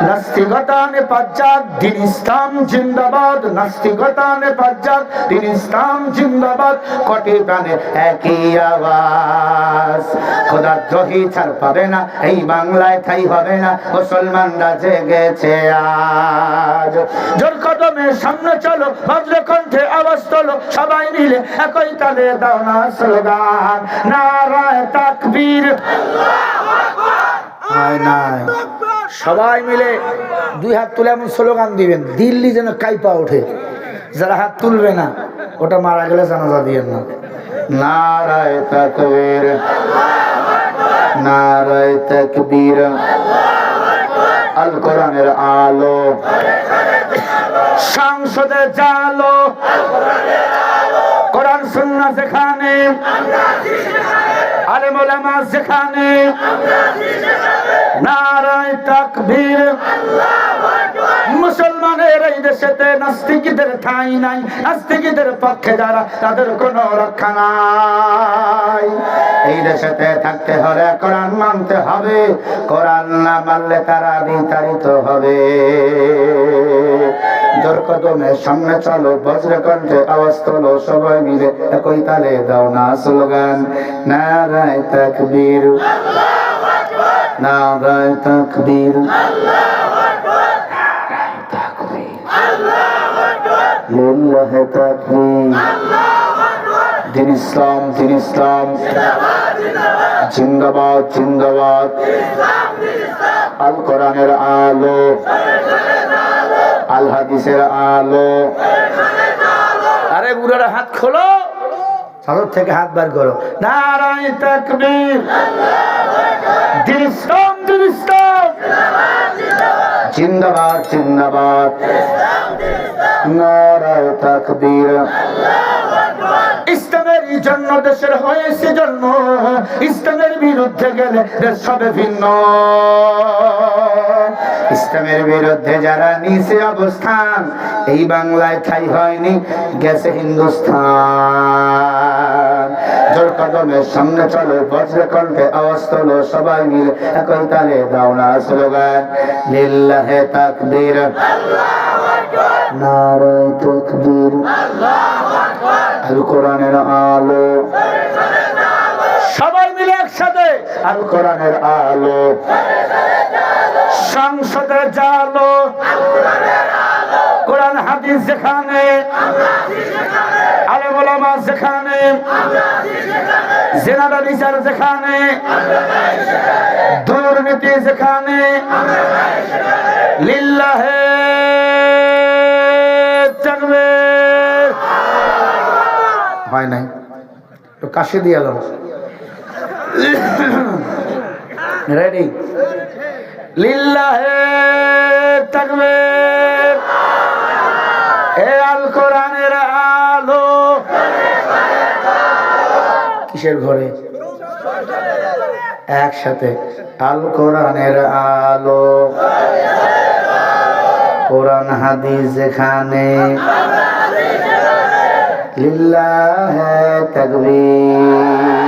নাস্তিকতা নেপাত যাক, দিন ইসলাম জিন্দাবাদ। নাস্তিকতা নেপাত যাক, দিন ইসলাম জিন্দাবাদ। কোটি প্রাণে একই আওয়াজ, খোদা দ্রোহী ছাড় পাবে না, এই বাংলায় ঠাঁই হবে না, মুসলমানরা জেগেছে আজ। জোর কদমে সামনে চলো, বজ্র কণ্ঠে আওয়াজ তোলো, সবাই মিলে একই তালে দাও না স্লোগান, নারায়ে তাকবীর। সবাই মিলে দুই হাত তুলে এমন স্লোগান দিবেন, দিল্লি যেন কাইপা ওঠে। যারা হাত তুলবে না, ওটা মারা গেলে জানাজা দিয়েন না। নারায়ে তাকবীর, নারায়ে তাকবীর। আল কোরআনের আলো, সংসদে জালো, কোরআন সুন্নাহ যেখানে, আলেম ওলামা যেখানে, নারায়ে তাকবীর। মুসলমানের এই দেশেতে নাস্তিকদের ঠাঁই নাই, নাস্তিকদের পক্ষে যারা তাদের কোনো রক্ষা নাই। এই দেশেতে থাকতে হলে কোরআন মানতে হবে, কোরআন না মানলে তারা বিতাড়িত হবে। জোর কদমে সামনে চলো, বজ্র কণ্ঠে আওয়াজ তোলো, সবাই মিলে একই তালে দাও না স্লোগান, নারায়ে তাকবীর, নারায়ে তাকবীর, লিল্লাহি তাকবীর। দিন ইসলাম, দিন ইসলাম জিন্দাবাদ, জিন্দাবাদ। আল কোরআনের আলো, আল হাদিসের আলো। আরে বুড়ারা হাত খোলো, চাদর থেকে হাত বার করো, নারায়ে তাকবীর। দিন ইসলাম, দিন ইসলাম জিন্দাবাদ, জিন্দাবাদ। নারায়ে তাকবীর। ইসলামের জন্য দেশের হয়েছে জন্ম, ইসলামের বিরুদ্ধে গেলে দেশ হবে ভিন্ন। ইসলামের বিরুদ্ধে যারা নিচে অবস্থান, এই বাংলায় ঠাঁই হয়নি, গেছে হিন্দুস্তান। জোর কদমের সামনে চলো, বজ্র কণ্ঠে আওয়াজ তোলো, সবাই মিলে একই তালে দাও না স্লোগান, লিল্লাহি তাকবীর, নারায়ে তাকবীর। আল কোরআনের আলো, সবাই মিলে একসাথে আল কোরআনের আলো, সংসদে জালো, কোরআন হাদিস যেখানে, আলেম ওলামা যেখানে, জিনার বিচার যেখানে, দুর্নীতি যেখানে, লিল্লাহি তাকবীর। হয় নাই তো কাশি দিয়ে এলাম। রেডি? লিল্লাহি তাকবীর। এ আল কোরআনের আলো, কিসের ঘরে? একসাথে আল কোরআনের আলো, কোরআন হাদিস যেখানে, লিল্লাহি তাকবীর।